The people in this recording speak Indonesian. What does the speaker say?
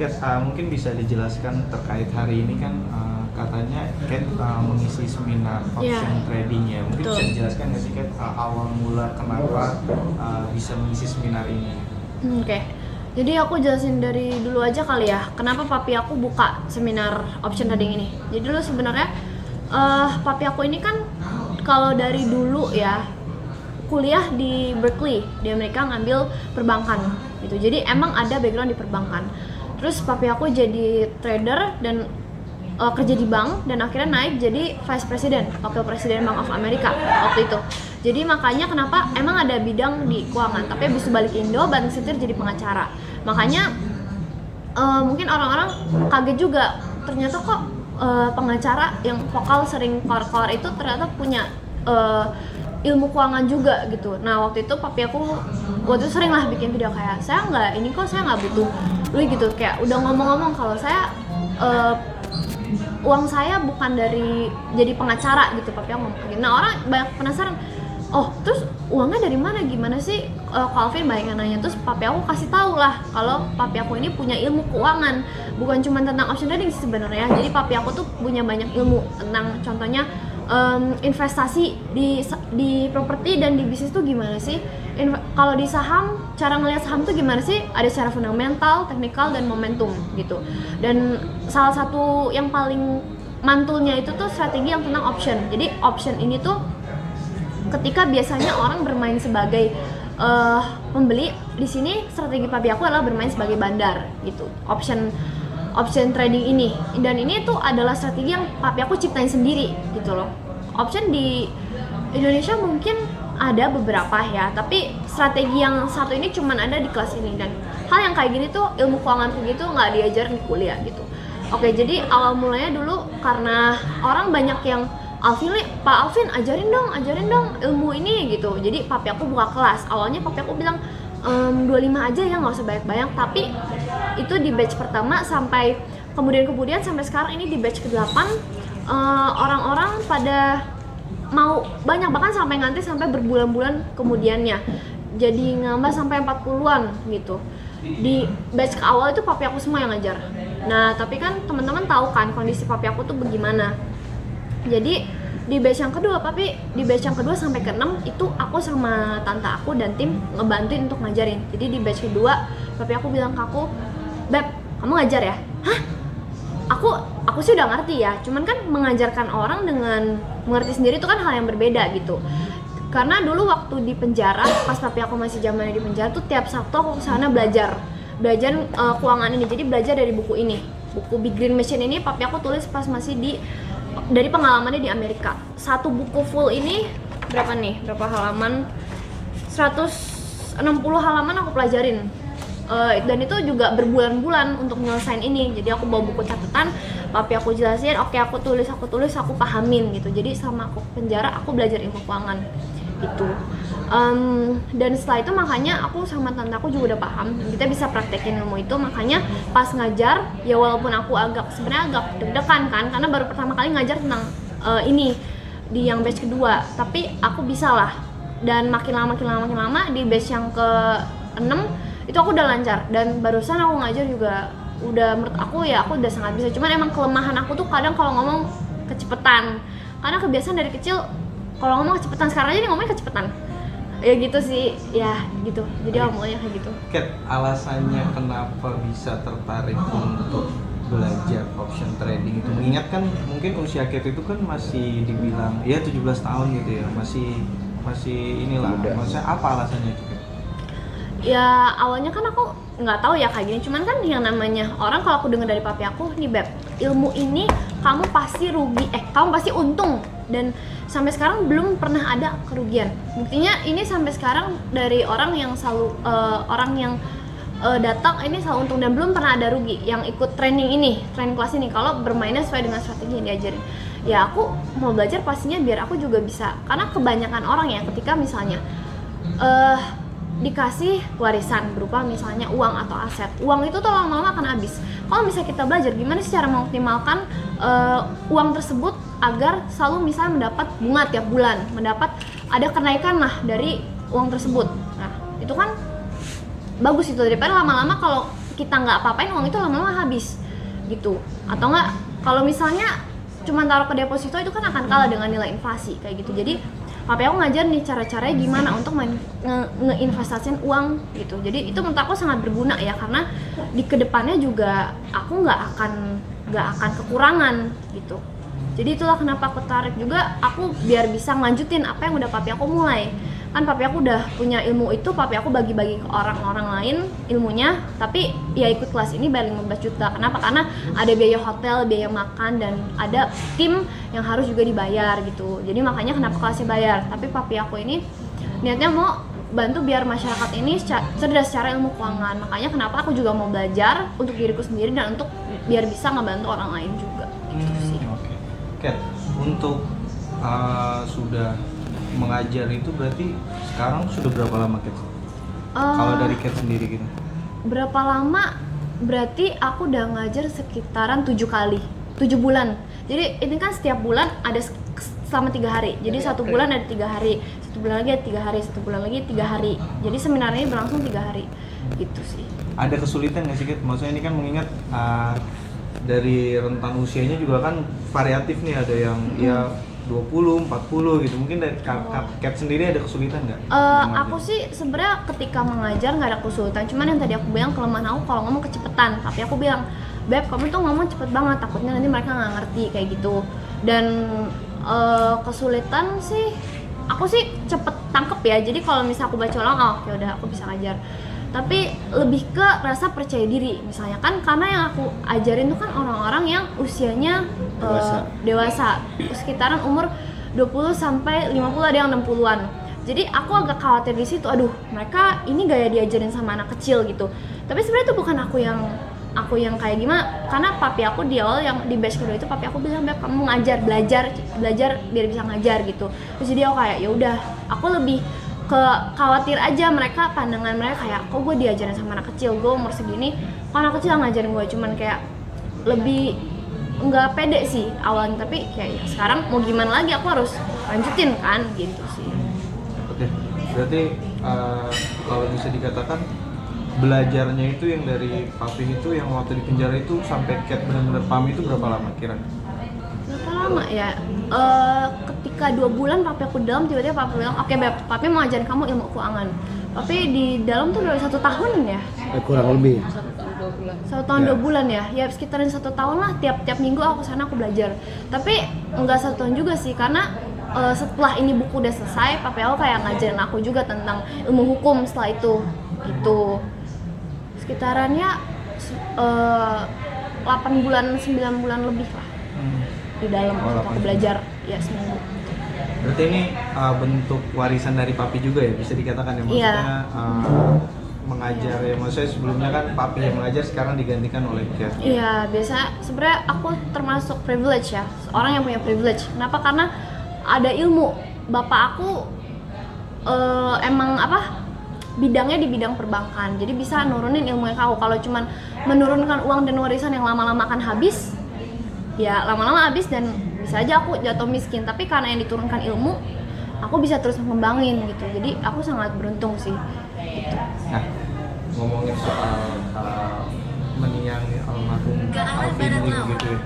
Kat, mungkin bisa dijelaskan terkait hari ini kan katanya Kat mengisi seminar option trading ya. Mungkin bisa dijelaskan nggak sih Kat awal mula kenapa bisa mengisi seminar ini? Oke. Jadi aku jelasin dari dulu aja kali ya, kenapa papi aku buka seminar option trading ini. Jadi dulu sebenarnya papi aku ini kan kalau dari dulu ya kuliah di Berkeley di Amerika ngambil perbankan gitu. Jadi emang ada background di perbankan. Terus papi aku jadi trader dan kerja di bank dan akhirnya naik jadi vice president, wakil presiden Bank of America waktu itu. Jadi makanya kenapa emang ada bidang di keuangan, tapi habis balik Indo banting setir jadi pengacara. Makanya mungkin orang-orang kaget juga, ternyata kok pengacara yang vokal sering keluar itu ternyata punya ilmu keuangan juga gitu. Nah waktu itu papi aku waktu itu sering lah bikin video kayak saya nggak butuh duit gitu, kayak udah ngomong-ngomong kalau saya uang saya bukan dari jadi pengacara gitu, papi aku ngomong gitu. Nah orang banyak penasaran, oh terus uangnya dari mana, gimana sih Calvin, banyak yang nanya. Terus papi aku kasih tahu lah kalau papi aku ini punya ilmu keuangan, bukan cuma tentang option trading sebenarnya. Jadi papi aku tuh punya banyak ilmu tentang contohnya investasi di properti dan di bisnis tuh gimana sih. Kalau di saham, cara ngelihat saham tuh gimana sih, ada secara fundamental, teknikal, dan momentum gitu. Dan salah satu yang paling mantulnya itu tuh strategi yang tentang option. Jadi option ini tuh ketika biasanya orang bermain sebagai pembeli, di sini strategi papi aku adalah bermain sebagai bandar gitu. Option trading ini, dan ini tuh adalah strategi yang papi aku ciptain sendiri gitu loh. Option di Indonesia mungkin ada beberapa ya, tapi strategi yang satu ini cuman ada di kelas ini, dan hal yang kayak gini tuh ilmu keuangan kayak gitu nggak diajarin di kuliah gitu. Oke, jadi awal mulanya dulu karena orang banyak yang Pak Alvin ajarin dong ilmu ini gitu. Jadi papi aku buka kelas. Awalnya papi aku bilang 25 aja ya, nggak usah banyak-banyak. Tapi itu di batch pertama sampai kemudian sampai sekarang ini di batch ke-8 orang-orang pada mau banyak, bahkan sampai ngantri sampai berbulan-bulan kemudiannya. Jadi ngambah sampai 40-an gitu. Di batch ke awal itu papi aku semua yang ngajar. Nah, tapi kan teman-teman tahu kan kondisi papi aku tuh bagaimana. Jadi di batch yang kedua sampai ke-6 itu aku sama tante aku dan tim ngebantuin untuk ngajarin. Jadi di batch kedua papi aku bilang ke aku, "Beb, kamu ngajar ya?" "Hah? Aku sih udah ngerti ya, cuman kan mengajarkan orang dengan mengerti sendiri itu kan hal yang berbeda gitu." Karena dulu waktu di penjara, pas papi aku masih zamannya di penjara tuh tiap Sabtu aku kesana belajar keuangan ini. Jadi belajar dari buku ini, buku Big Green Machine ini papi aku tulis pas masih dari pengalamannya di Amerika. Satu buku full ini berapa halaman? 160 halaman aku pelajarin. Dan itu juga berbulan-bulan untuk nyelesain ini. Jadi aku bawa buku catatan, papi aku jelasin, oke aku tulis, aku pahamin gitu. Jadi sama aku penjara aku belajar ilmu keuangan gitu. Dan setelah itu makanya aku sama tante aku juga udah paham, kita bisa praktekin ilmu itu. Makanya pas ngajar ya walaupun aku sebenarnya agak deg-degan kan, karena baru pertama kali ngajar tentang ini di yang batch kedua, tapi aku bisa lah. Dan makin lama di batch yang ke-6 itu aku udah lancar, dan barusan aku ngajar juga udah, menurut aku ya aku udah sangat bisa. Cuman emang kelemahan aku tuh kadang kalau ngomong kecepetan, karena kebiasaan dari kecil kalau ngomong kecepetan. Sekarang aja nih ngomongnya kecepetan ya gitu sih ya gitu. Jadi awalnya kayak gitu. Kat, alasannya kenapa bisa tertarik untuk belajar option trading itu, mengingat kan mungkin usia Kat itu kan masih dibilang ya 17 tahun gitu ya, masih inilah, maksudnya apa alasannya itu? Ya awalnya kan aku nggak tahu ya kayak gini, cuman kan yang namanya orang, kalau aku dengar dari papi aku, nih Beb, ilmu ini kamu pasti kamu pasti untung, dan sampai sekarang belum pernah ada kerugian. Buktinya ini sampai sekarang dari orang yang selalu datang ini selalu untung, dan belum pernah ada rugi yang ikut training kelas ini kalau bermainnya sesuai dengan strategi yang diajarin. Ya aku mau belajar pastinya biar aku juga bisa, karena kebanyakan orang ya ketika misalnya dikasih warisan berupa misalnya uang atau aset, uang itu tuh lama-lama akan habis. Kalau misalnya kita belajar gimana sih cara mengoptimalkan uang tersebut agar selalu misalnya mendapat bunga tiap bulan, ada kenaikan lah dari uang tersebut. Nah itu kan bagus itu, daripada lama-lama kalau kita nggak apa-apain, uang itu lama-lama habis gitu. Atau nggak, kalau misalnya cuma taruh ke deposito itu kan akan kalah dengan nilai inflasi kayak gitu. Jadi papi aku ngajar nih cara-caranya gimana untuk ngeinvestasiin uang gitu. Jadi itu menurut aku sangat berguna ya, karena di kedepannya juga aku nggak akan kekurangan gitu. Jadi itulah kenapa aku tarik juga, aku biar bisa ngelanjutin apa yang udah papi aku mulai. Kan papi aku udah punya ilmu itu, papi aku bagi-bagi ke orang-orang lain ilmunya, tapi ya ikut kelas ini bayar 15 juta. Kenapa? Karena ada biaya hotel, biaya makan, dan ada tim yang harus juga dibayar gitu. Jadi makanya kenapa kelasnya bayar. Tapi papi aku ini niatnya mau bantu biar masyarakat ini cerdas secara ilmu keuangan. Makanya kenapa aku juga mau belajar untuk diriku sendiri dan untuk biar bisa ngebantu orang lain juga gitu sih. Oke. Kat, untuk sudah mengajar itu berarti sekarang sudah berapa lama, Kat? Kalau dari Kat sendiri gitu. Berapa lama? Berarti aku udah ngajar sekitaran 7 kali, 7 bulan. Jadi ini kan setiap bulan ada selama 3 hari. Jadi satu bulan ada 3 hari, satu bulan lagi ada 3 hari, satu bulan lagi 3 hari. Jadi seminarnya ini berlangsung 3 hari, gitu sih. Ada kesulitan nggak sih, Kat? Maksudnya ini kan mengingat dari rentan usianya juga kan variatif nih, ada yang ya 20, 40 gitu. Mungkin dari Kat sendiri ada kesulitan nggak? Aku sih sebenarnya ketika mengajar nggak ada kesulitan. Cuman yang tadi aku bilang, kelemahan aku kalau ngomong kecepetan. Tapi aku bilang, Beb, kamu tuh ngomong cepet banget, takutnya nanti mereka nggak ngerti kayak gitu. Dan kesulitan sih, aku sih cepet tangkep ya. Jadi kalau misalnya aku baca ulang, oh ya udah aku bisa ngajar. Tapi lebih ke rasa percaya diri. Misalnya kan karena yang aku ajarin tuh kan orang-orang yang usianya dewasa, sekitaran umur 20 sampai 50, ada yang 60-an. Jadi aku agak khawatir di situ. Aduh, mereka ini gaya diajarin sama anak kecil gitu. Tapi sebenarnya itu bukan aku yang kayak gimana, karena papi aku di awal yang di batch kedua itu papi aku bilang, Beb, kamu belajar biar bisa ngajar gitu. Terus jadi aku kayak ya udah, aku lebih khawatir aja mereka, pandangan mereka kayak kok gue diajarin sama anak kecil, gue umur segini kok anak kecil ngajarin gue. Cuman kayak lebih nggak pede sih awalnya, tapi kayak ya sekarang mau gimana lagi, aku harus lanjutin kan gitu sih. Oke, berarti kalau bisa dikatakan belajarnya itu yang dari papi itu yang waktu di penjara itu sampai Kat benar-benar paham itu berapa lama kira? Berapa lama ya? Ketika 2 bulan papi aku di dalam, tiba-tiba papi bilang, oke Beb, papi mau ajarin kamu ilmu keuangan. Papi di dalam tuh udah 1 tahun ya? Kurang lebih 1 tahun 2 bulan ya? Ya sekitaran 1 tahun lah, tiap minggu aku sana aku belajar. Tapi enggak 1 tahun juga sih, karena setelah ini buku udah selesai, papi aku kayak ngajarin aku juga tentang ilmu hukum setelah itu gitu. Sekitarannya 8 bulan, 9 bulan lebih lah di dalam aku belajar ya seminggu. Berarti ini bentuk warisan dari papi juga ya, bisa dikatakan ya, maksudnya mengajar ya, maksudnya sebelumnya kan papi yang mengajar, sekarang digantikan oleh Kat. Iya, biasa sebenarnya aku termasuk privilege ya, orang yang punya privilege. Kenapa? Karena ada ilmu. Bapak aku emang bidangnya di bidang perbankan, jadi bisa nurunin ilmu yang kau. Kalau cuman menurunkan uang dan warisan yang lama-lama akan habis, ya lama-lama habis dan bisa aja aku jatuh miskin. Tapi karena yang diturunkan ilmu, aku bisa terus ngembangin gitu. Jadi aku sangat beruntung sih gitu. Nah, ngomongin soal meniyang almarhum Alvin gitu ya,